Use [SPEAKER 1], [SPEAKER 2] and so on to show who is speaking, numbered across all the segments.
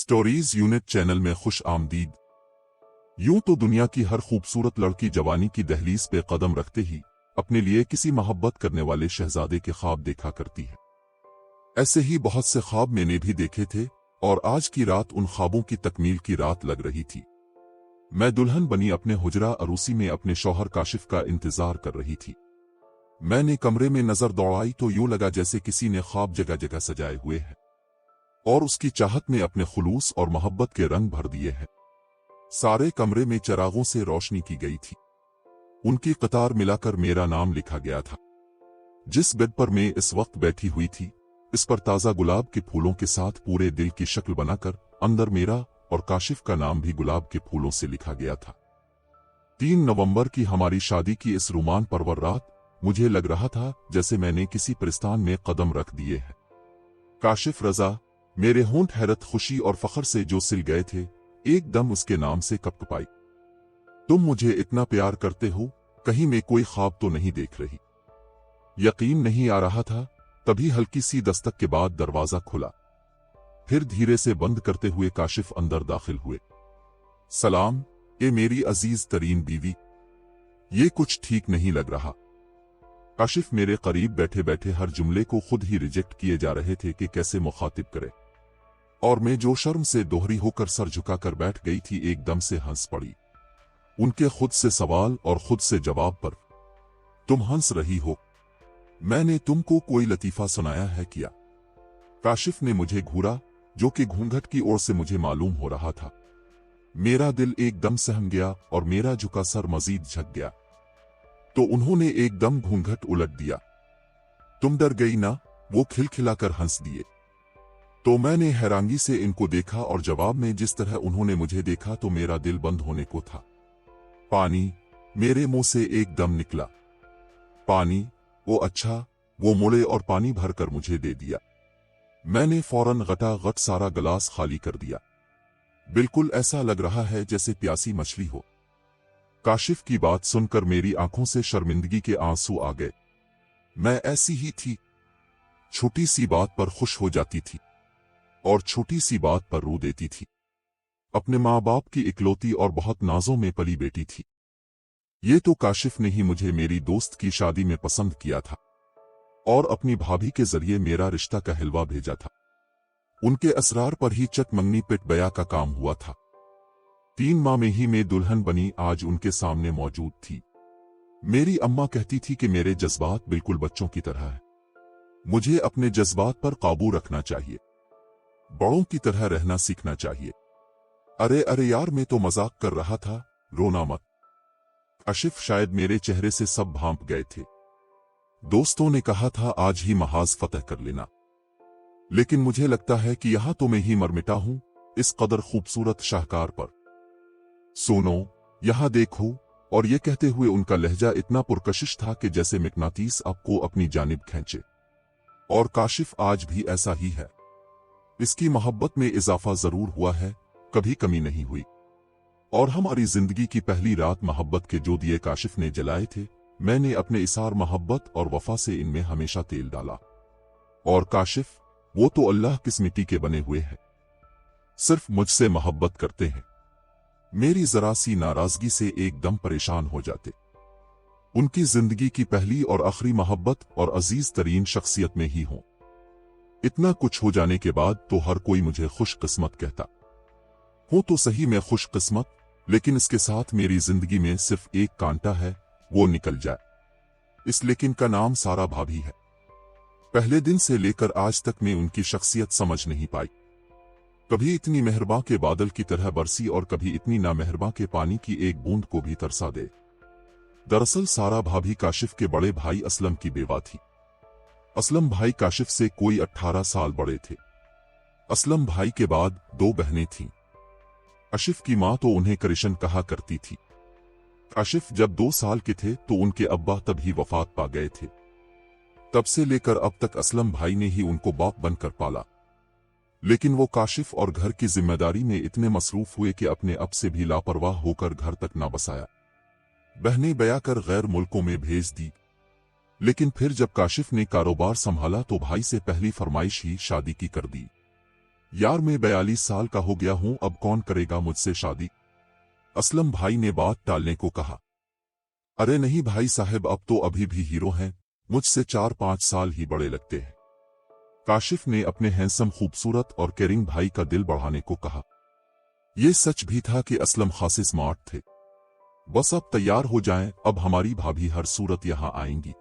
[SPEAKER 1] Stories unit channel में खुश आमदीद। यूं तो दुनिया की हर खूबसूरत लड़की जवानी की दहलीज पे कदम रखते ही अपने लिए किसी मोहब्बत करने वाले शहजादे के ख्वाब देखा करती है। ऐसे ही बहुत से ख्वाब मैंने भी देखे थे और आज की रात उन ख्वाबों की तकमील की रात लग रही थी। मैं दुल्हन बनी अपने हुजरा अरूसी में अपने शौहर काशिफ का इंतजार कर रही थी। मैंने कमरे में नजर दौड़ाई तो यूं लगा जैसे किसी ने ख्वाब जगह जगह सजाए हुए हैं और उसकी चाहत में अपने खुलूस और मोहब्बत के रंग भर दिए हैं। सारे कमरे में चिरागों से रोशनी की गई थी। उनकी कतार मिलाकर मेरा नाम लिखा गया था। जिस बेड पर मैं इस वक्त बैठी हुई थी, इस पर ताजा गुलाब के फूलों के साथ पूरे दिल की शक्ल बनाकर अंदर मेरा और काशिफ का नाम भी गुलाब के फूलों से लिखा गया था। 3 नवंबर की हमारी शादी की इस रोमान परवर रात मुझे लग रहा था जैसे मैंने किसी परिस्तान में कदम रख दिए हैं। काशिफ रजा, मेरे होंठ हैरत, खुशी और फख्र से जो सिल गए थे, एकदम उसके नाम से कपकपाई। तुम मुझे इतना प्यार करते हो, कहीं मैं कोई ख्वाब तो नहीं देख रही। यकीन नहीं आ रहा था। तभी हल्की सी दस्तक के बाद दरवाजा खुला। फिर धीरे से बंद करते हुए काशिफ अंदर दाखिल हुए। सलाम, ए मेरी अजीज तरीन बीवी। ये कुछ ठीक नहीं लग रहा। काशिफ मेरे करीब बैठे बैठे हर जुमले को खुद ही रिजेक्ट किए जा रहे थे कि कैसे मुखातिब करे, और मैं जो शर्म से दोहरी होकर सर झुकाकर बैठ गई थी एकदम से हंस पड़ी। उनके खुद से सवाल और खुद से जवाब पर। तुम हंस रही हो? मैंने तुमको कोई लतीफा सुनाया है क्या? काशिफ ने मुझे घूरा, जो कि घूंघट की ओर से मुझे मालूम हो रहा था। मेरा दिल एकदम सहम गया और मेरा झुका सर मजीद झक गया। तो उन्होंने एकदम घूंघट उलट दिया। तुम डर गई ना? वो खिलखिलाकर हंस दिए। तो मैंने हैरानी से इनको देखा और जवाब में जिस तरह उन्होंने मुझे देखा तो मेरा दिल बंद होने को था। पानी मेरे मुंह से एकदम निकला। पानी? वो अच्छा। वो मुड़े और पानी भरकर मुझे दे दिया। मैंने फौरन गटागट सारा गिलास खाली कर दिया। बिल्कुल ऐसा लग रहा है जैसे प्यासी मछली हो। काशिफ की बात सुनकर मेरी आंखों से शर्मिंदगी के आंसू आ गए। मैं ऐसी ही थी, छोटी सी बात पर खुश हो जाती थी और छोटी सी बात पर रो देती थी। अपने माँ बाप की इकलौती और बहुत नाजों में पली बेटी थी। ये तो काशिफ ने ही मुझे मेरी दोस्त की शादी में पसंद किया था और अपनी भाभी के जरिए मेरा रिश्ता का हिलवा भेजा था। उनके असरार पर ही चटमंगनी पिट बया का काम हुआ था। 3 माह में ही मैं दुल्हन बनी आज उनके सामने मौजूद थी। मेरी अम्मा कहती थी कि मेरे जज्बात बिल्कुल बच्चों की तरह है। मुझे अपने जज्बात पर काबू रखना चाहिए, बड़ों की तरह रहना सीखना चाहिए। अरे अरे यार, मैं तो मजाक कर रहा था, रोना मत। काशिफ शायद मेरे चेहरे से सब भांप गए थे। दोस्तों ने कहा था आज ही महाज फतह कर लेना, लेकिन मुझे लगता है कि यहां तो मैं ही मर मिटा हूं इस कदर खूबसूरत शाहकार पर। सुनो, यहां देखो। और ये कहते हुए उनका लहजा इतना पुरकशिश था कि जैसे मिकनातीस आपको अपनी जानिब खींचे। और काशिफ आज भी ऐसा ही है। इसकी मोहब्बत में इजाफा जरूर हुआ है, कभी कमी नहीं हुई। और हमारी जिंदगी की पहली रात मोहब्बत के जो दिए काशिफ ने जलाए थे, मैंने अपने इसार मोहब्बत और वफा से इनमें हमेशा तेल डाला। और काशिफ, वो तो अल्लाह किस मिट्टी के बने हुए हैं, सिर्फ मुझसे मोहब्बत करते हैं। मेरी जरा सी नाराजगी से एकदम परेशान हो जाते। उनकी जिंदगी की पहली और आखिरी मोहब्बत और अजीज तरीन शख्सियत में ही हूं। इतना कुछ हो जाने के बाद तो हर कोई मुझे खुशकिस्मत कहता। हूं तो सही मैं खुशकिस्मत, लेकिन इसके साथ मेरी जिंदगी में सिर्फ एक कांटा है, वो निकल जाए। इस लेकिन का नाम सारा भाभी है। पहले दिन से लेकर आज तक मैं उनकी शख्सियत समझ नहीं पाई। कभी इतनी मेहरबां के बादल की तरह बरसी और कभी इतनी नामेहरबां के पानी की एक बूंद को भी तरसा दे। दरअसल सारा भाभी काशिफ के बड़े भाई असलम की बेवा थी। असलम भाई काशिफ से कोई 18 साल बड़े थे। असलम भाई के बाद 2 बहनें थीं। काशिफ की मां तो उन्हें करिशन कहा करती थी। काशिफ जब 2 साल के थे तो उनके अब्बा तभी वफात पा गए थे। तब से लेकर अब तक असलम भाई ने ही उनको बाप बनकर पाला। लेकिन वो काशिफ और घर की जिम्मेदारी में इतने मसरूफ हुए कि अपने अब से भी लापरवाह होकर घर तक ना बसाया। बहनें बया कर गैर मुल्कों में भेज दी। लेकिन फिर जब काशिफ ने कारोबार संभाला तो भाई से पहली फरमाइश ही शादी की कर दी। यार मैं 42 साल का हो गया हूं, अब कौन करेगा मुझसे शादी? असलम भाई ने बात टालने को कहा। अरे नहीं भाई साहब, अब तो अभी भी हीरो हैं, मुझसे 4-5 साल ही बड़े लगते हैं। काशिफ ने अपने हैंडसम, खूबसूरत और केयरिंग भाई का दिल बढ़ाने को कहा। यह सच भी था कि असलम खासे स्मार्ट थे। बस अब तैयार हो जाएं, अब हमारी भाभी हर सूरत यहां आएंगी।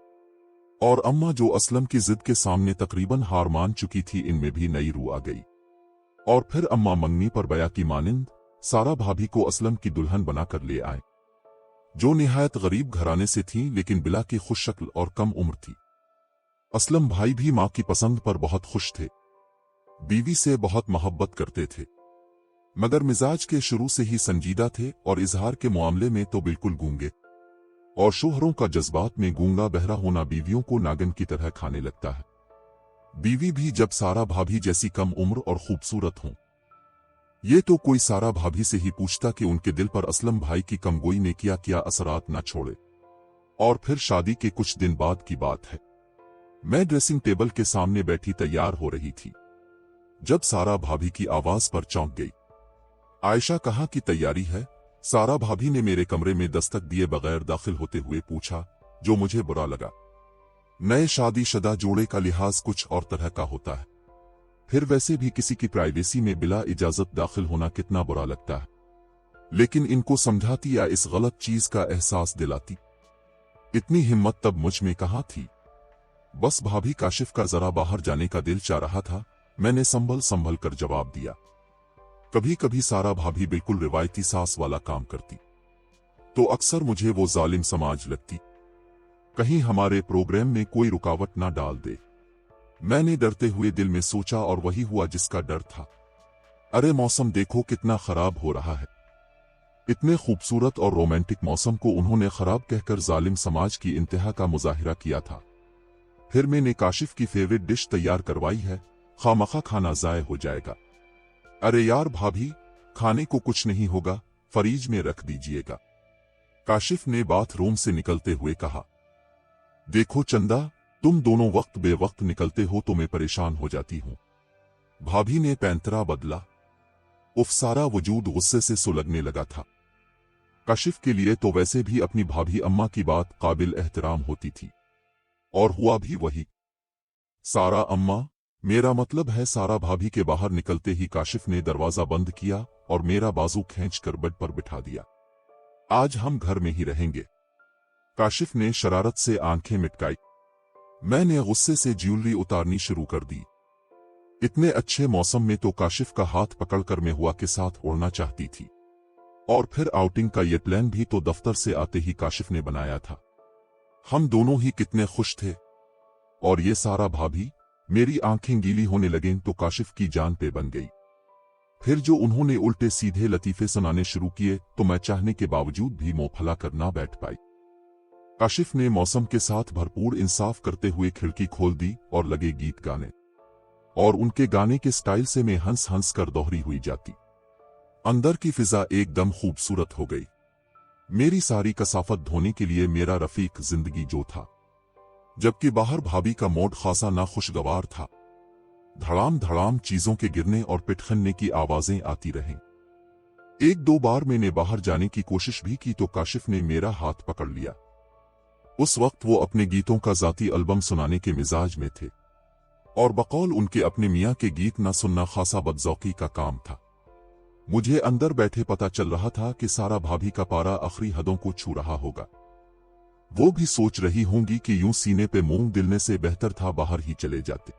[SPEAKER 1] और अम्मा जो असलम की जिद के सामने तकरीबन हार मान चुकी थी, इनमें भी नई रूह आ गई। और फिर अम्मा मंगनी पर बया की मानिंद सारा भाभी को असलम की दुल्हन बनाकर ले आए, जो निहायत गरीब घराने से थी लेकिन बिला की खुश शक्ल और कम उम्र थी। असलम भाई भी मां की पसंद पर बहुत खुश थे, बीवी से बहुत मोहब्बत करते थे, मगर मिजाज के शुरू से ही संजीदा थे और इजहार के मामले में तो बिल्कुल गूंगे। और शोहरों का जज्बात में गूंगा बहरा होना बीवियों को नागन की तरह खाने लगता है। बीवी भी जब सारा भाभी जैसी कम उम्र और खूबसूरत हों, ये तो कोई सारा भाभी से ही पूछता कि उनके दिल पर असलम भाई की कमगोई ने क्या क्या असरात न छोड़े। और फिर शादी के कुछ दिन बाद की बात है, मैं ड्रेसिंग टेबल के सामने बैठी तैयार हो रही थी, जब सारा भाभी की आवाज पर चौंक गई। आयशा कहाँ की तैयारी है? सारा भाभी ने मेरे कमरे में दस्तक दिए बगैर दाखिल होते हुए पूछा, जो मुझे बुरा लगा। नए शादीशुदा जोड़े का लिहाज कुछ और तरह का होता है, फिर वैसे भी किसी की प्राइवेसी में बिला इजाजत दाखिल होना कितना बुरा लगता है, लेकिन इनको समझाती या इस गलत चीज का एहसास दिलाती। इतनी हिम्मत तब मुझ में कहाँ थी। बस भाभी काशिफ का जरा बाहर जाने का दिल चाह रहा था, मैंने संभल संभल कर जवाब दिया। कभी कभी सारा भाभी बिल्कुल रिवायती सास वाला काम करती, तो अक्सर मुझे वो जालिम समझ लगती, कहीं हमारे प्रोग्राम में कोई रुकावट ना डाल दे। मैंने डरते हुए दिल में सोचा, और वही हुआ जिसका डर था। अरे मौसम देखो कितना खराब हो रहा है। इतने खूबसूरत और रोमांटिक मौसम को उन्होंने खराब कहकर जालिम समाज की इंतहा का मुजाहिरा किया था। फिर मैंने काशिफ की फेवरेट डिश तैयार करवाई है, खामखा खाना जाय हो जाएगा। अरे यार भाभी, खाने को कुछ नहीं होगा, फ्रिज में रख दीजिएगा। काशिफ ने बाथरूम से निकलते हुए कहा। देखो चंदा, तुम दोनों वक्त बेवक्त निकलते हो तो मैं परेशान हो जाती हूं। भाभी ने पैंतरा बदला। उफ, सारा वजूद गुस्से से सुलगने लगा था। काशिफ के लिए तो वैसे भी अपनी भाभी अम्मा की बात काबिल एहतराम होती थी, और हुआ भी वही। सारा अम्मा, मेरा मतलब है सारा भाभी के बाहर निकलते ही काशिफ ने दरवाजा बंद किया और मेरा बाजू खींचकर बेड पर बिठा दिया। आज हम घर में ही रहेंगे। काशिफ ने शरारत से आंखें मिटकाई। मैंने गुस्से से ज्वेलरी उतारनी शुरू कर दी। इतने अच्छे मौसम में तो काशिफ का हाथ पकड़कर मैं हुआ के साथ उड़ना चाहती थी। और फिर आउटिंग का ये प्लान भी तो दफ्तर से आते ही काशिफ ने बनाया था। हम दोनों ही कितने खुश थे। और ये सारा भाभी, मेरी आंखें गीली होने लगें तो काशिफ की जान पे बन गई। फिर जो उन्होंने उल्टे सीधे लतीफे सुनाने शुरू किए तो मैं चाहने के बावजूद भी मुंह फैला कर ना बैठ पाई। काशिफ ने मौसम के साथ भरपूर इंसाफ करते हुए खिड़की खोल दी और लगे गीत गाने, और उनके गाने के स्टाइल से मैं हंस हंस कर दोहरी हुई जाती। अंदर की फिजा एकदम खूबसूरत हो गई। मेरी सारी कसाफत धोने के लिए मेरा रफीक जिंदगी जो था, जबकि बाहर भाभी का मूड खासा ना खुशगवार था। धड़ाम धड़ाम चीजों के गिरने और पिटखनने की आवाजें आती रहीं। एक दो बार मैंने बाहर जाने की कोशिश भी की तो काशिफ ने मेरा हाथ पकड़ लिया। उस वक्त वो अपने गीतों का जाती एल्बम सुनाने के मिजाज में थे, और बकौल उनके अपने मियाँ के गीत न सुनना खासा बदजौकी का काम था। मुझे अंदर बैठे पता चल रहा था कि सारा भाभी का पारा आखिरी हदों को छू रहा होगा। वो भी सोच रही होंगी कि यूं सीने पे मूंग दिलने से बेहतर था बाहर ही चले जाते।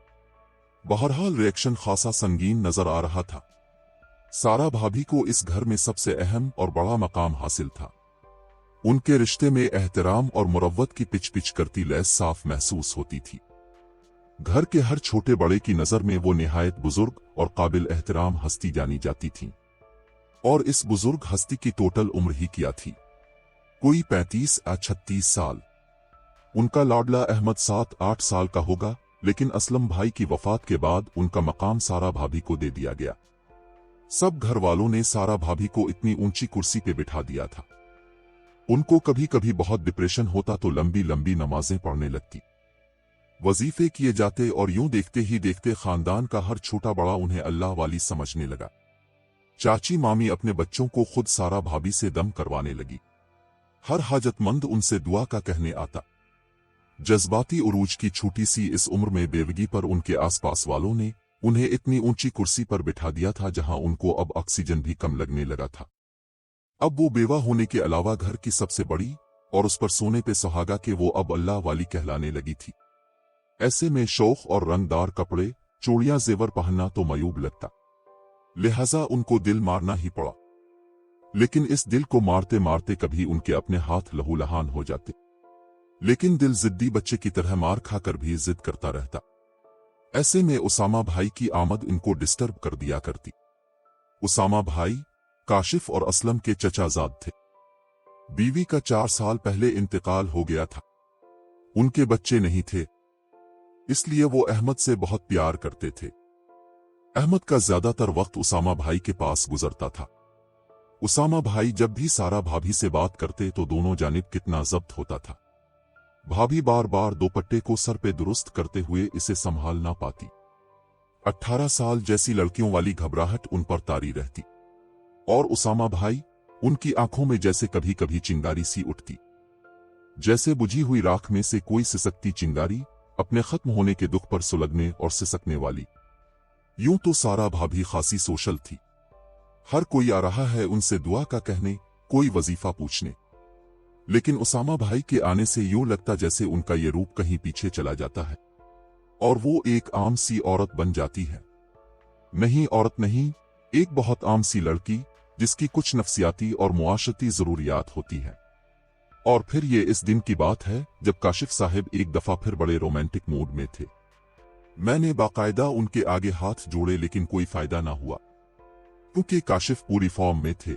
[SPEAKER 1] बहरहाल रिएक्शन खासा संगीन नजर आ रहा था। सारा भाभी को इस घर में सबसे अहम और बड़ा मकाम हासिल था। उनके रिश्ते में एहतराम और मुरव्वत की पिच पिच करती लैस साफ महसूस होती थी। घर के हर छोटे बड़े की नजर में वो निहायत बुजुर्ग और काबिल एहतराम हस्ती जानी जाती थी। और इस बुजुर्ग हस्ती की टोटल उम्र ही क्या थी, कोई 35 या 36 साल। उनका लाडला अहमद 7-8 साल का होगा, लेकिन असलम भाई की वफात के बाद उनका मकाम सारा भाभी को दे दिया गया। सब घर वालों ने सारा भाभी को इतनी ऊंची कुर्सी पे बिठा दिया था। उनको कभी कभी बहुत डिप्रेशन होता तो लंबी लंबी नमाजें पढ़ने लगती। वजीफे किए जाते और यूं देखते ही देखते खानदान का हर छोटा बड़ा उन्हें अल्लाह वाली समझने लगा। चाची मामी अपने बच्चों को खुद सारा भाभी से दम करवाने लगी। हर हाजतमंद उनसे दुआ का कहने आता। जज्बाती उरूज की छोटी सी इस उम्र में बेवगी पर उनके आसपास वालों ने उन्हें इतनी ऊंची कुर्सी पर बिठा दिया था जहां उनको अब ऑक्सीजन भी कम लगने लगा था। अब वो बेवा होने के अलावा घर की सबसे बड़ी और उस पर सोने पे सुहागा के वो अब अल्लाह वाली कहलाने लगी थी। ऐसे में शौक और रंगदार कपड़े चूड़ियां जेवर पहनना तो मयूब लगता, लिहाजा उनको दिल मारना ही पड़ा। लेकिन इस दिल को मारते मारते कभी उनके अपने हाथ लहूलहान हो जाते। लेकिन दिल जिद्दी बच्चे की तरह मार खाकर भी जिद करता रहता। ऐसे में उसामा भाई की आमद इनको डिस्टर्ब कर दिया करती। उसामा भाई काशिफ और असलम के चचाजाद थे। बीवी का 4 साल पहले इंतकाल हो गया था। उनके बच्चे नहीं थे, इसलिए वो अहमद से बहुत प्यार करते थे। अहमद का ज्यादातर वक्त उसामा भाई के पास गुजरता था। उसामा भाई जब भी सारा भाभी से बात करते तो दोनों जानिब कितना जब्त होता था। भाभी बार बार दोपट्टे को सर पे दुरुस्त करते हुए इसे संभाल ना पाती। 18 साल जैसी लड़कियों वाली घबराहट उन पर तारी रहती और उसामा भाई उनकी आंखों में जैसे कभी कभी चिंगारी सी उठती, जैसे बुझी हुई राख में से कोई सिसकती चिंगारी अपने खत्म होने के दुख पर सुलगने और सिसकने वाली। यूं तो सारा भाभी खासी सोशल थी। हर कोई आ रहा है उनसे दुआ का कहने, कोई वजीफा पूछने। लेकिन उसामा भाई के आने से यूं लगता जैसे उनका ये रूप कहीं पीछे चला जाता है और वो एक आम सी औरत बन जाती है। नहीं, औरत नहीं, एक बहुत आम सी लड़की जिसकी कुछ नफ्सियाती और मुआशरती जरूरियात होती है। और फिर ये इस दिन की बात है जब काशिफ साहब एक दफा फिर बड़े रोमांटिक मूड में थे। मैंने बाकायदा उनके आगे हाथ जोड़े लेकिन कोई फायदा ना हुआ, क्योंकि काशिफ पूरी फॉर्म में थे।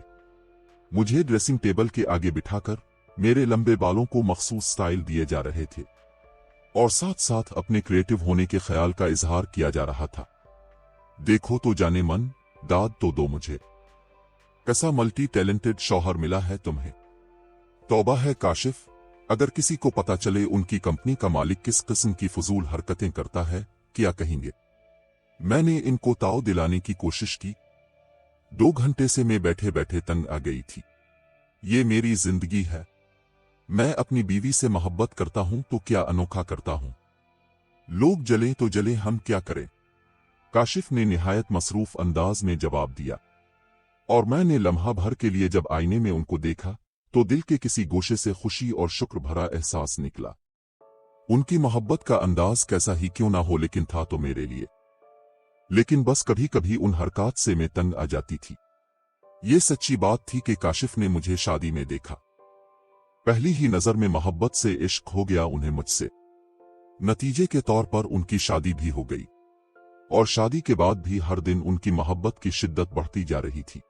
[SPEAKER 1] मुझे ड्रेसिंग टेबल के आगे बिठाकर मेरे लंबे बालों को मखसूस स्टाइल दिए जा रहे थे और साथ साथ अपने क्रिएटिव होने के ख्याल का इजहार किया जा रहा था। देखो तो जाने मन, दाद तो दो मुझे, कैसा मल्टी टैलेंटेड शौहर मिला है तुम्हें। तौबा है काशिफ, अगर किसी को पता चले उनकी कंपनी का मालिक किस किस्म की फजूल हरकतें करता है, क्या कहेंगे। मैंने इनको ताव दिलाने की कोशिश की। 2 घंटे से मैं बैठे बैठे तंग आ गई थी। ये मेरी जिंदगी है। मैं अपनी बीवी से मोहब्बत करता हूं तो क्या अनोखा करता हूं। लोग जले तो जले, हम क्या करें। काशिफ ने निहायत मसरूफ अंदाज में जवाब दिया और मैंने लम्हा भर के लिए जब आईने में उनको देखा तो दिल के किसी गोशे से खुशी और शुक्र भरा एहसास निकला। उनकी मोहब्बत का अंदाज कैसा ही क्यों ना हो, लेकिन था तो मेरे लिए। लेकिन बस कभी कभी उन हरकत से मैं तंग आ जाती थी। ये सच्ची बात थी कि काशिफ ने मुझे शादी में देखा। पहली ही नजर में मोहब्बत से इश्क हो गया उन्हें मुझसे। नतीजे के तौर पर उनकी शादी भी हो गई और शादी के बाद भी हर दिन उनकी मोहब्बत की शिद्दत बढ़ती जा रही थी।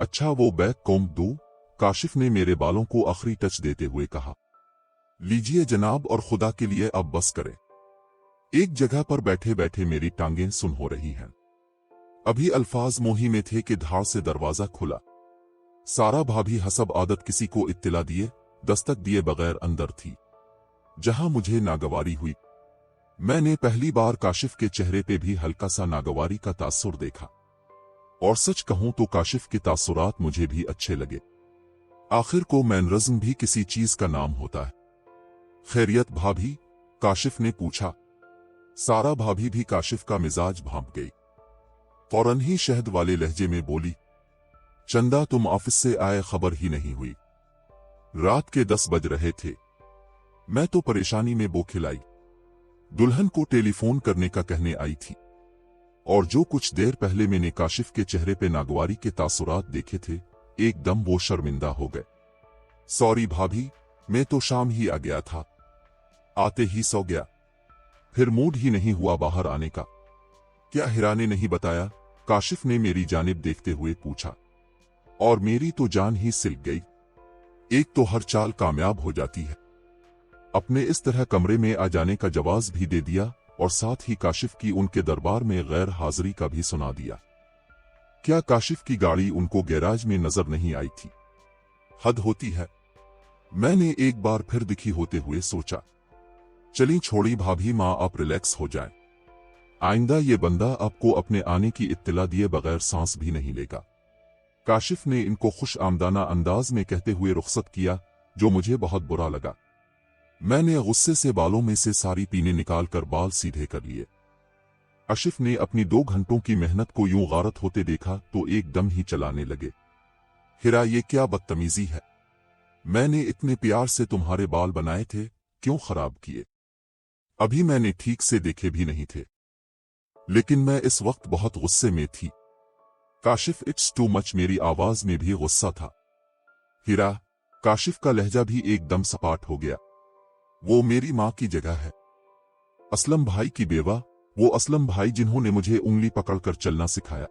[SPEAKER 1] अच्छा, वो बैक कॉम्ब दो, काशिफ ने मेरे बालों को आखिरी टच देते हुए कहा। लीजिए जनाब, और खुदा के लिए अब बस करें। एक जगह पर बैठे बैठे मेरी टांगें सुन हो रही हैं। अभी अल्फाज मोही में थे कि धार से दरवाजा खुला। सारा भाभी हसब आदत किसी को इत्तिला दिए दस्तक दिए बगैर अंदर थी, जहां मुझे नागवारी हुई। मैंने पहली बार काशिफ के चेहरे पे भी हल्का सा नागवारी का तासुर देखा और सच कहूं तो काशिफ के तासुरात मुझे भी अच्छे लगे। आखिर को मैनरिज्म भी किसी चीज का नाम होता है। खैरियत भाभी, काशिफ ने पूछा। सारा भाभी भी काशिफ का मिजाज भांप गई। फौरन ही शहद वाले लहजे में बोली, चंदा तुम ऑफिस से आए खबर ही नहीं हुई। रात के 10 बज रहे थे। मैं तो परेशानी में बोखिलाई। दुल्हन को टेलीफोन करने का कहने आई थी और जो कुछ देर पहले मैंने काशिफ के चेहरे पे नागवारी के तासुरात देखे थे, एकदम वो शर्मिंदा हो गए। सॉरी भाभी, मैं तो शाम ही आ गया था, आते ही सो गया, फिर मूड ही नहीं हुआ बाहर आने का। क्या हिरा ने नहीं बताया? काशिफ ने मेरी जानिब देखते हुए पूछा और मेरी तो जान ही सिलक गई। एक तो हर चाल कामयाब हो जाती है। अपने इस तरह कमरे में आ जाने का जवाज भी दे दिया और साथ ही काशिफ की उनके दरबार में गैर हाजिरी का भी सुना दिया। क्या काशिफ की गाड़ी उनको गैराज में नजर नहीं आई थी? हद होती है। मैंने एक बार फिर दुखी होते हुए सोचा। चली छोड़ी भाभी माँ, आप रिलैक्स हो जाए। आइंदा ये बंदा आपको अपने आने की इत्तला दिए बगैर सांस भी नहीं लेगा। काशिफ ने इनको खुश आमदाना अंदाज में कहते हुए रुखसत किया, जो मुझे बहुत बुरा लगा। मैंने गुस्से से बालों में से सारी पीने निकालकर बाल सीधे कर लिए। आशिफ ने अपनी 2 घंटों की मेहनत को यूं गारत होते देखा तो एकदम ही चलाने लगे। हिरा, ये क्या बदतमीजी है? मैंने इतने प्यार से तुम्हारे बाल बनाए थे, क्यों खराब किए? अभी मैंने ठीक से देखे भी नहीं थे, लेकिन मैं इस वक्त बहुत गुस्से में थी। Kashif, it's too much. मेरी आवाज में भी गुस्सा था। हिरा, काशिफ का लहजा भी एकदम सपाट हो गया। वो मेरी माँ की जगह है। असलम भाई की बेवा, वो असलम भाई जिन्होंने मुझे उंगली पकड़कर चलना सिखाया।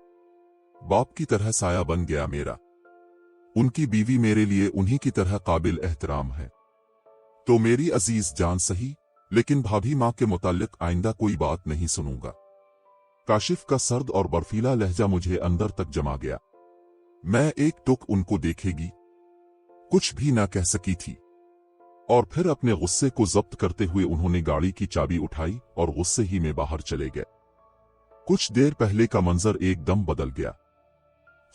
[SPEAKER 1] बाप की तरह साया बन गया मेरा। उनकी बीवी मेरे लिए उन्हीं की तरह काबिल एहतराम है। तो मेरी अजीज जान सही, लेकिन भाभी माँ के मुताल्लिक आइंदा कोई बात नहीं सुनूंगा। काशिफ का सर्द और बर्फीला लहजा मुझे अंदर तक जमा गया। मैं एक टुक उनको देखेगी कुछ भी ना कह सकी थी, और फिर अपने गुस्से को जब्त करते हुए उन्होंने गाड़ी की चाबी उठाई और गुस्से ही में बाहर चले गए। कुछ देर पहले का मंजर एकदम बदल गया।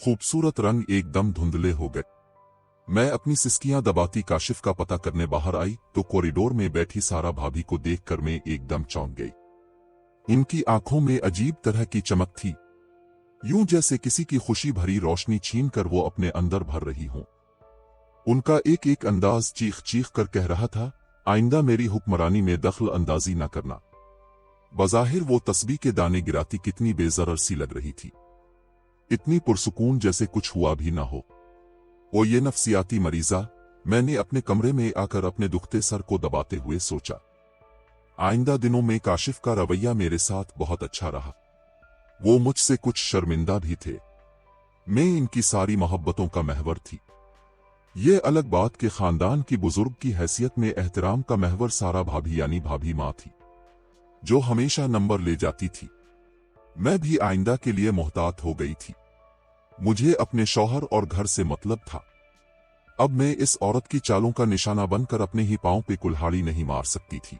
[SPEAKER 1] खूबसूरत रंग एकदम धुंधले हो गए। मैं अपनी सिसकियां दबाती काशिफ का पता करने बाहर आई तो कॉरिडोर में बैठी सारा भाभी को देखकर मैं एकदम चौंक गई। इनकी आंखों में अजीब तरह की चमक थी, यूं जैसे किसी की खुशी भरी रोशनी छीन कर वो अपने अंदर भर रही हों। उनका एक एक अंदाज चीख चीख कर कह रहा था, आइंदा मेरी हुक्मरानी में दखल अंदाजी न करना। बज़ाहिर वो तस्बीह के दाने गिराती कितनी बेजरर सी लग रही थी, इतनी पुरसुकून जैसे कुछ हुआ भी ना हो। वो ये नफ्सियाती मरीजा, मैंने अपने कमरे में आकर अपने दुखते सर को दबाते हुए सोचा। आइंदा दिनों में काशिफ का रवैया मेरे साथ बहुत अच्छा रहा। वो मुझसे कुछ शर्मिंदा भी थे। मैं इनकी सारी मोहब्बतों का महवर थी। ये अलग बात के खानदान की बुजुर्ग की हैसियत में एहतराम का महवर सारा भाभी यानी भाभी माँ थी, जो हमेशा नंबर ले जाती थी। मैं भी आइंदा के लिए मोहतात हो गई थी। मुझे अपने शौहर और घर से मतलब था। अब मैं इस औरत की चालों का निशाना बनकर अपने ही पांव पे कुल्हाड़ी नहीं मार सकती थी।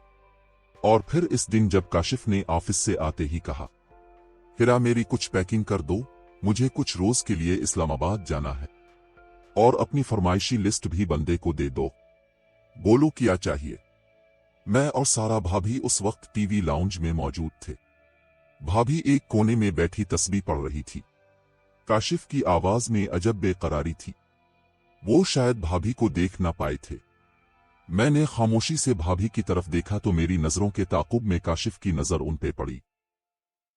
[SPEAKER 1] और फिर इस दिन जब काशिफ ने ऑफिस से आते ही कहा, हिरा मेरी कुछ पैकिंग कर दो, मुझे कुछ रोज के लिए इस्लामाबाद जाना है, और अपनी फरमाइशी लिस्ट भी बंदे को दे दो। बोलो क्या चाहिए? मैं और सारा भाभी उस वक्त टीवी लाउंज में मौजूद थे। भाभी एक कोने में बैठी तस्बीह पढ़ रही थी। काशिफ की आवाज में अजब बेकरारी थी। वो शायद भाभी को देख ना पाए थे। मैंने खामोशी से भाभी की तरफ देखा तो मेरी नजरों के ताकुब में काशिफ की नजर उन पे पड़ी।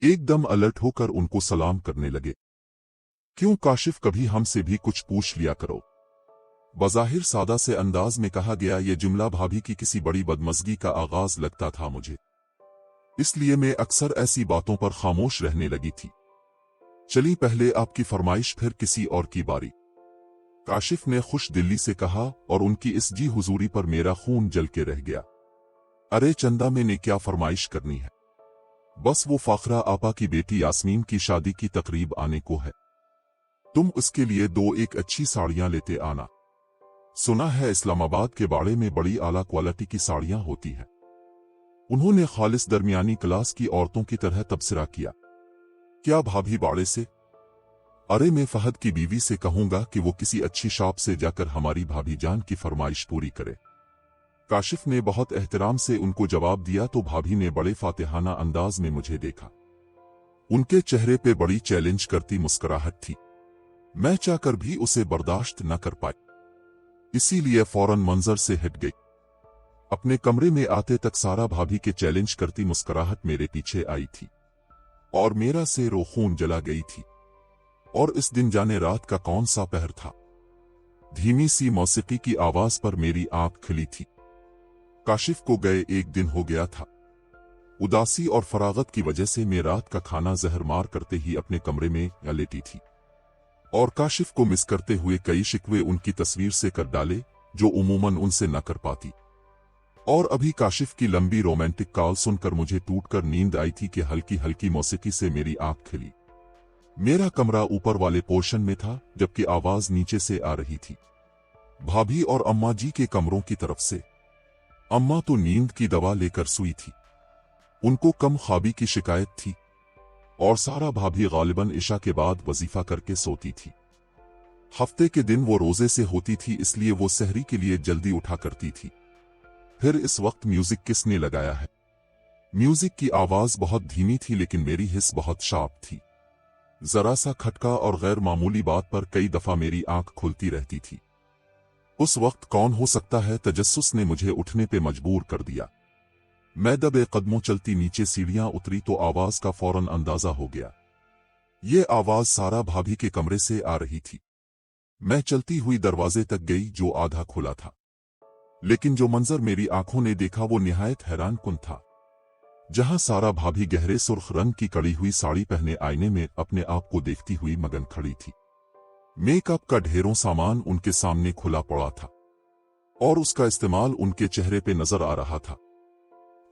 [SPEAKER 1] एकदम अलर्ट होकर उनको सलाम करने लगे। क्यों काशिफ, कभी हमसे भी कुछ पूछ लिया करो। बज़ाहिर सादा से अंदाज में कहा गया ये जुमला भाभी की किसी बड़ी बदमज़गी का आगाज लगता था मुझे, इसलिए मैं अक्सर ऐसी बातों पर खामोश रहने लगी थी। चली पहले आपकी फरमाइश, फिर किसी और की बारी। काशिफ ने खुश दिल्ली से कहा और उनकी इस जी हुजूरी पर मेरा खून जल के रह गया। अरे चंदा, मैंने क्या फरमाइश करनी है? बस वो फाखरा आपा की बेटी यास्मीन की शादी की तकरीब आने को है। तुम उसके लिए 2 एक अच्छी साड़ियां लेते आना। सुना है इस्लामाबाद के बाड़े में बड़ी आला क्वालिटी की साड़ियां होती हैं। उन्होंने खालिस दरमियानी क्लास की औरतों की तरह तबसरा किया। क्या भाभी बाड़े से? अरे मैं फहद की बीवी से कहूंगा कि वो किसी अच्छी शॉप से जाकर हमारी भाभी जान की फरमाइश पूरी करे। काशिफ ने बहुत एहतराम से उनको जवाब दिया तो भाभी ने बड़े फातिहाना अंदाज में मुझे देखा। उनके चेहरे पे बड़ी चैलेंज करती मुस्कुराहट थी। मैं चाहकर भी उसे बर्दाश्त न कर पाई, इसीलिए फौरन मंजर से हट गई। अपने कमरे में आते तक सारा भाभी के चैलेंज करती मुस्कुराहट मेरे पीछे आई थी और मेरा सिर खून जला गई थी। और इस दिन जाने रात का कौन सा पहर था। धीमी सी मौसीकी की आवाज पर मेरी आंख खुली थी। काशिफ को गए 1 दिन हो गया था। उदासी और फरागत की वजह से मैं रात का खाना जहर मार करते ही अपने कमरे में लेटी थी और काशिफ को मिस करते हुए कई शिकवे उनकी तस्वीर से कर डाले जो उमूमन उनसे न कर पाती। और अभी काशिफ की लंबी रोमांटिक कॉल सुनकर मुझे टूटकर नींद आई थी कि हल्की हल्की मौसीकी से मेरी आंख खिली। मेरा कमरा ऊपर वाले पोर्शन में था जबकि आवाज नीचे से आ रही थी, भाभी और अम्मा जी के कमरों की तरफ से। अम्मा तो नींद की दवा लेकर सोई थी। उनको कम ख्वाबी की शिकायत थी और सारा भाभी गालिबन इशा के बाद वजीफा करके सोती थी। हफ्ते के दिन वो रोजे से होती थी, इसलिए वो सहरी के लिए जल्दी उठा करती थी। फिर इस वक्त म्यूजिक किसने लगाया है? म्यूजिक की आवाज बहुत धीमी थी, लेकिन मेरी हिस्स बहुत शार्प थी। जरा सा खटका और गैर मामूली बात पर कई दफा मेरी आंख खुलती रहती थी। उस वक्त कौन हो सकता है? तजस्सुस ने मुझे उठने पे मजबूर कर दिया। मैं दबे कदमों चलती नीचे सीढ़ियां उतरी तो आवाज का फौरन अंदाजा हो गया। ये आवाज सारा भाभी के कमरे से आ रही थी। मैं चलती हुई दरवाजे तक गई जो आधा खुला था, लेकिन जो मंजर मेरी आंखों ने देखा वो निहायत हैरानकुन था। जहां सारा भाभी गहरे सुर्ख रंग की कड़ी हुई साड़ी पहने आईने में अपने आप को देखती हुई मगन खड़ी थी। मेकअप का ढेरों सामान उनके सामने खुला पड़ा था और उसका इस्तेमाल उनके चेहरे पे नजर आ रहा था।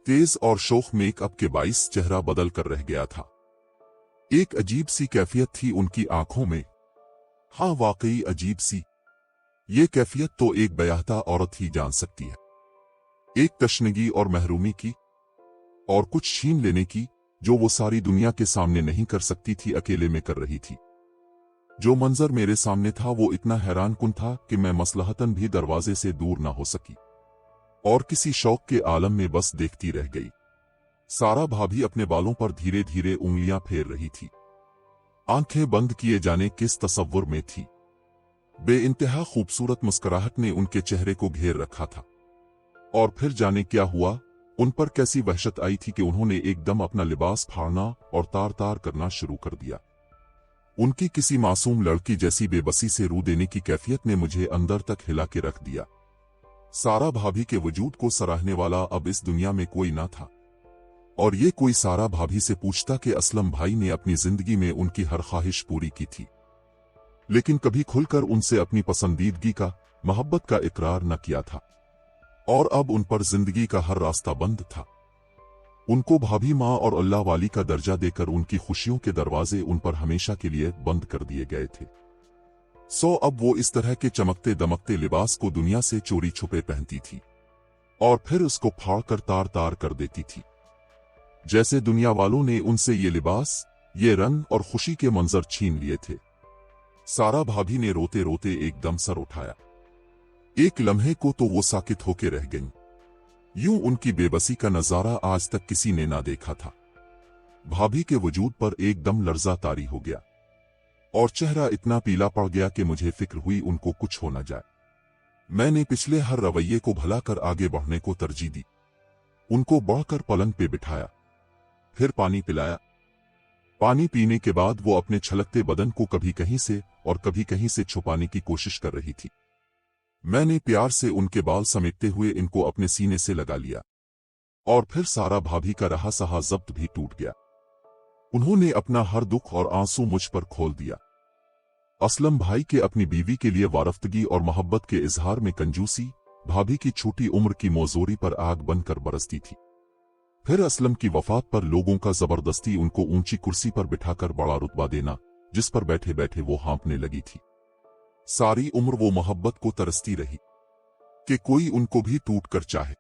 [SPEAKER 1] तेज और शोख मेकअप के बाइस चेहरा बदल कर रह गया था। एक अजीब सी कैफियत थी उनकी आंखों में। हाँ, वाकई अजीब सी। ये कैफियत तो एक ब्याहता औरत ही जान सकती है। एक तशनगी और महरूमी की, और कुछ छीन लेने की, जो वो सारी दुनिया के सामने नहीं कर सकती थी, अकेले में कर रही थी। जो मंजर मेरे सामने था वो इतना हैरानकुन था कि मैं मसलहतन भी दरवाजे से दूर ना हो सकी और किसी शौक के आलम में बस देखती रह गई। सारा भाभी अपने बालों पर धीरे धीरे उंगलियां फेर रही थी। आंखें बंद किए जाने किस तसव्वुर में थी। बेइंतहा खूबसूरत मुस्कुराहट ने उनके चेहरे को घेर रखा था। और फिर जाने क्या हुआ, उन पर कैसी वहशत आई थी कि उन्होंने एकदम अपना लिबास फाड़ना और तार तार करना शुरू कर दिया। उनकी किसी मासूम लड़की जैसी बेबसी से रू देने की कैफियत ने मुझे अंदर तक हिला के रख दिया। सारा भाभी के वजूद को सराहने वाला अब इस दुनिया में कोई ना था, और ये कोई सारा भाभी से पूछता कि असलम भाई ने अपनी जिंदगी में उनकी हर ख्वाहिश पूरी की थी, लेकिन कभी खुलकर उनसे अपनी पसंदीदगी का, मोहब्बत का इकरार न किया था, और अब उन पर जिंदगी का हर रास्ता बंद था। उनको भाभी माँ और अल्लाह वाली का दर्जा देकर उनकी खुशियों के दरवाजे उन पर हमेशा के लिए बंद कर दिए गए थे। अब वो इस तरह के चमकते दमकते लिबास को दुनिया से चोरी छुपे पहनती थी और फिर उसको फाड़ कर तार तार कर देती थी, जैसे दुनिया वालों ने उनसे ये लिबास, ये रंग और खुशी के मंजर छीन लिए थे। सारा भाभी ने रोते रोते एकदम सर उठाया। एक लम्हे को तो वो साकित होके रह गईं। यूं उनकी बेबसी का नजारा आज तक किसी ने ना देखा था। भाभी के वजूद पर एकदम लर्जा तारी हो गया और चेहरा इतना पीला पड़ गया कि मुझे फिक्र हुई उनको कुछ हो न जाए। मैंने पिछले हर रवैये को भला कर आगे बढ़ने को तरजीह दी। उनको बढ़कर पलंग पे बिठाया, फिर पानी पिलाया। पानी पीने के बाद वो अपने छलकते बदन को कभी कहीं से और कभी कहीं से छुपाने की कोशिश कर रही थी। मैंने प्यार से उनके बाल समेटते हुए इनको अपने सीने से लगा लिया और फिर सारा भाभी का रहा सहा जब्त भी टूट गया। उन्होंने अपना हर दुख और आंसू मुझ पर खोल दिया। असलम भाई के अपनी बीवी के लिए वारफ्तगी और मोहब्बत के इजहार में कंजूसी भाभी की छोटी उम्र की मौजूरी पर आग बनकर बरसती थी। फिर असलम की वफात पर लोगों का जबरदस्ती उनको ऊंची कुर्सी पर बिठाकर बड़ा रुतबा देना, जिस पर बैठे बैठे वो हाँफने लगी थी। सारी उम्र वो मोहब्बत को तरसती रही कि कोई उनको भी टूट कर चाहे,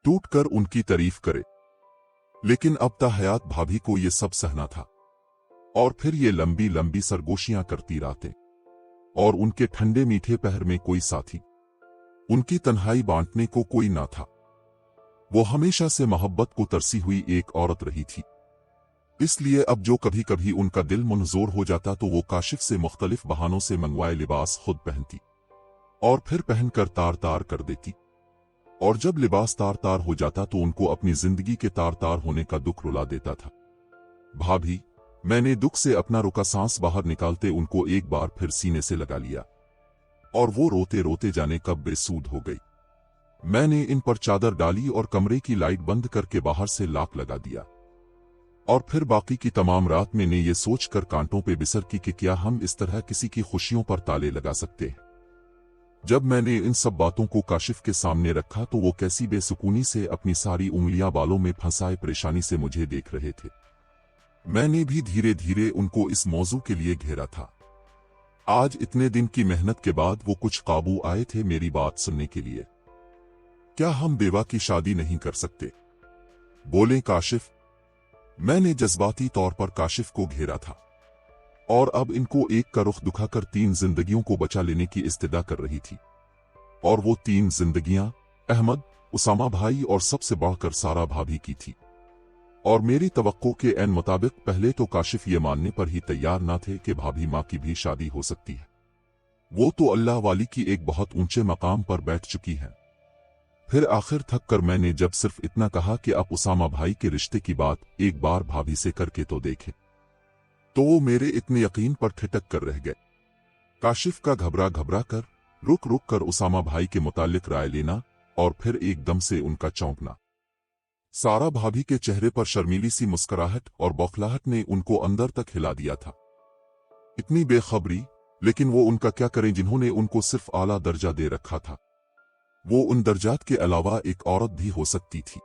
[SPEAKER 1] टूट कर उनकी तारीफ करे, लेकिन अब ताहयात भाभी को ये सब सहना था। और फिर ये लंबी लंबी सरगोशियां करती रातें, और उनके ठंडे मीठे पहर में कोई साथी, उनकी तन्हाई बांटने को कोई ना था। वो हमेशा से मोहब्बत को तरसी हुई एक औरत रही थी, इसलिए अब जो कभी कभी उनका दिल मुनजोर हो जाता तो वो काशिफ से मुख्तलिफ बहानों से मंगवाए लिबास खुद पहनती और फिर पहनकर तार तार कर देती। और जब लिबास तार तार हो जाता तो उनको अपनी जिंदगी के तार तार होने का दुख रुला देता था। भाभी, मैंने दुख से अपना रुका सांस बाहर निकालते उनको एक बार फिर सीने से लगा लिया और वो रोते रोते जाने कब बेसूध हो गई। मैंने इन पर चादर डाली और कमरे की लाइट बंद करके बाहर से लॉक लगा दिया और फिर बाकी की तमाम रात मैंने ये सोचकर कांटों पे बिसर की कि क्या हम इस तरह किसी की खुशियों पर ताले लगा सकते हैं। जब मैंने इन सब बातों को काशिफ के सामने रखा तो वो कैसी बेसुकूनी से अपनी सारी उंगलियां बालों में फंसाए परेशानी से मुझे देख रहे थे। मैंने भी धीरे धीरे उनको इस मौजू के लिए घेरा था। आज इतने दिन की मेहनत के बाद वो कुछ काबू आए थे मेरी बात सुनने के लिए। क्या हम बेवा की शादी नहीं कर सकते? बोले काशिफ। मैंने जज्बाती तौर पर काशिफ को घेरा था और अब इनको एक का रुख दुखाकर 3 जिंदगियों को बचा लेने की इस्तदा कर रही थी। और वो 3 जिंदगियां अहमद, उसामा भाई और सबसे बढ़कर सारा भाभी की थी। और मेरी तवक्को के ऐन मुताबिक पहले तो काशिफ ये मानने पर ही तैयार ना थे कि भाभी माँ की भी शादी हो सकती है। वो तो अल्लाह वाली की एक बहुत ऊंचे मकाम पर बैठ चुकी है। फिर आखिर थक कर मैंने जब सिर्फ इतना कहा कि आप उसामा भाई के रिश्ते की बात एक बार भाभी से करके तो देखें, तो वो मेरे इतने यकीन पर ठिठक कर रह गए। काशिफ का घबरा घबरा कर रुक रुक कर उसामा भाई के मुतालिक राय लेना और फिर एकदम से उनका चौंकना। सारा भाभी के चेहरे पर शर्मीली सी मुस्कुराहट और बौखलाहट ने उनको अंदर तक हिला दिया था। इतनी बेखबरी, लेकिन वो उनका क्या करें जिन्होंने उनको सिर्फ आला दर्जा दे रखा था। वो उन दर्जात के अलावा एक औरत भी हो सकती थी,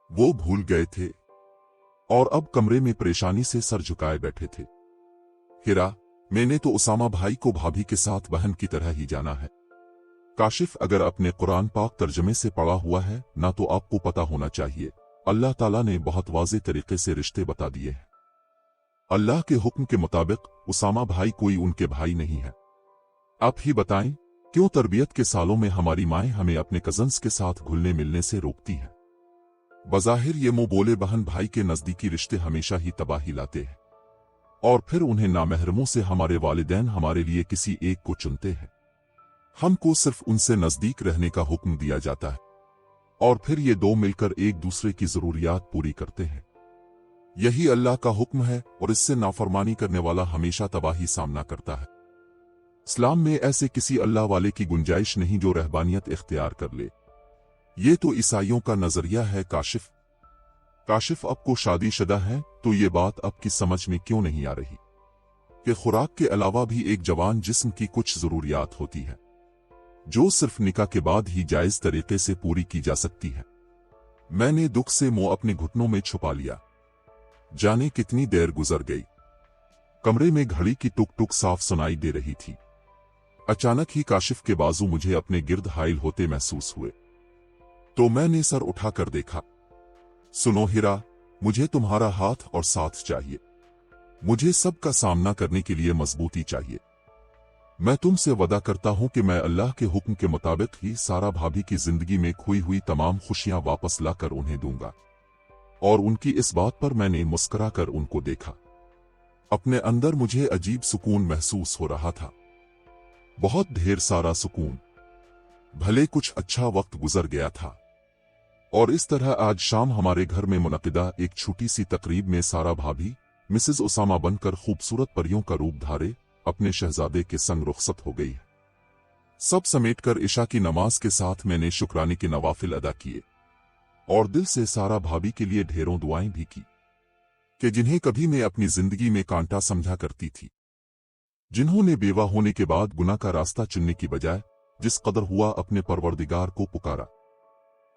[SPEAKER 1] वो भूल गए थे और अब कमरे में परेशानी से सर झुकाए बैठे थे। हिरा, मैंने तो उसामा भाई को भाभी के साथ बहन की तरह ही जाना है। काशिफ, अगर अपने कुरान पाक तर्जमे से पढ़ा हुआ है ना तो आपको पता होना चाहिए, अल्लाह ताला ने बहुत वाज़े तरीके से रिश्ते बता दिए हैं। अल्लाह के हुक्म के मुताबिक उसामा भाई कोई उनके भाई नहीं है। आप ही बताएं, क्यों तरबियत के सालों में हमारी माएं हमें अपने कजन्स के साथ घुलने मिलने से रोकती हैं? बज़ाहिर ये मुंह बोले बहन भाई के नजदीकी रिश्ते हमेशा ही तबाही लाते हैं और फिर उन्हें नामहरमों से हमारे वालिदैन हमारे लिए किसी एक को चुनते हैं। हमको सिर्फ उनसे नजदीक रहने का हुक्म दिया जाता है और फिर ये दो मिलकर एक दूसरे की जरूरियात पूरी करते हैं। यही अल्लाह का हुक्म है और इससे नाफरमानी करने वाला हमेशा तबाही सामना करता है। इस्लाम में ऐसे किसी अल्लाह वाले की गुंजाइश नहीं जो रहबानियत इख्तियार कर ले। ये तो ईसाइयों का नजरिया है। काशिफ अब को शादीशुदा है तो ये बात अब की समझ में क्यों नहीं आ रही कि खुराक के अलावा भी एक जवान जिस्म की कुछ जरूरियात होती है जो सिर्फ निकाह के बाद ही जायज तरीके से पूरी की जा सकती है। मैंने दुख से मुंह अपने घुटनों में छुपा लिया। जाने कितनी देर गुजर गई, कमरे में घड़ी की टुक टुक साफ सुनाई दे रही थी। अचानक ही काशिफ के बाजू मुझे अपने गिर्द हाइल होते महसूस हुए तो मैंने सर उठाकर देखा। सुनो हिरा, मुझे तुम्हारा हाथ और साथ चाहिए। मुझे सबका सामना करने के लिए मजबूती चाहिए। मैं तुमसे वादा करता हूं कि मैं अल्लाह के हुक्म के मुताबिक ही सारा भाभी की जिंदगी में खोई हुई तमाम खुशियां वापस लाकर उन्हें दूंगा। और उनकी इस बात पर मैंने मुस्कुराकर उनको देखा। अपने अंदर मुझे अजीब सुकून महसूस हो रहा था, बहुत ढेर सारा सुकून। भले कुछ अच्छा वक्त गुजर गया था और इस तरह आज शाम हमारे घर में मुनक़िदा एक छोटी सी तकरीब में सारा भाभी मिसेज उसामा बनकर खूबसूरत परियों का रूप धारे अपने शहजादे के संग रुखसत हो गई है। सब समेटकर इशा की नमाज के साथ मैंने शुक्राने के नवाफिल अदा किए और दिल से सारा भाभी के लिए ढेरों दुआएं भी की कि जिन्हें कभी मैं अपनी जिंदगी में कांटा समझा करती थी, जिन्होंने बेवा होने के बाद गुनाह का रास्ता चुनने की बजाय जिस कदर हुआ अपने परवरदिगार को पुकारा।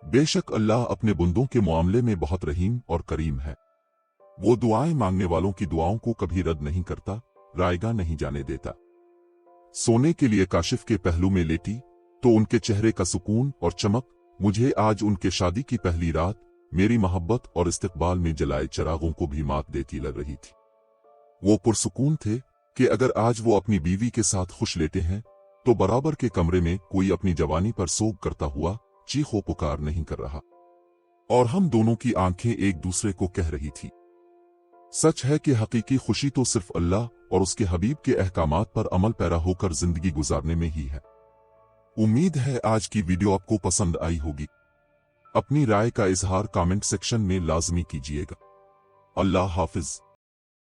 [SPEAKER 1] बेशक अल्लाह अपने बंदों के मामले में बहुत रहीम और करीम है। वो दुआएं मांगने वालों की दुआओं को कभी रद्द नहीं करता, रायगा नहीं जाने देता। सोने के लिए काशिफ के पहलू में लेटी तो उनके चेहरे का सुकून और चमक मुझे आज उनके शादी की पहली रात मेरी मोहब्बत और इस्तकबाल में जलाए चिरागों को भी मात देती लग रही थी। वो पुरसुकून थे कि अगर आज वो अपनी बीवी के साथ खुश लेटे हैं तो बराबर के कमरे में कोई अपनी जवानी पर सोग करता हुआ चीखो पुकार नहीं कर रहा और हम दोनों की आंखें एक दूसरे को कह रही थी। सच है कि हकीकी खुशी तो सिर्फ अल्लाह और उसके हबीब के अहकामात पर अमल पैरा होकर जिंदगी गुजारने में ही है। उम्मीद है आज की वीडियो आपको पसंद आई होगी। अपनी राय का इजहार कमेंट सेक्शन में लाजमी कीजिएगा। अल्लाह हाफिज।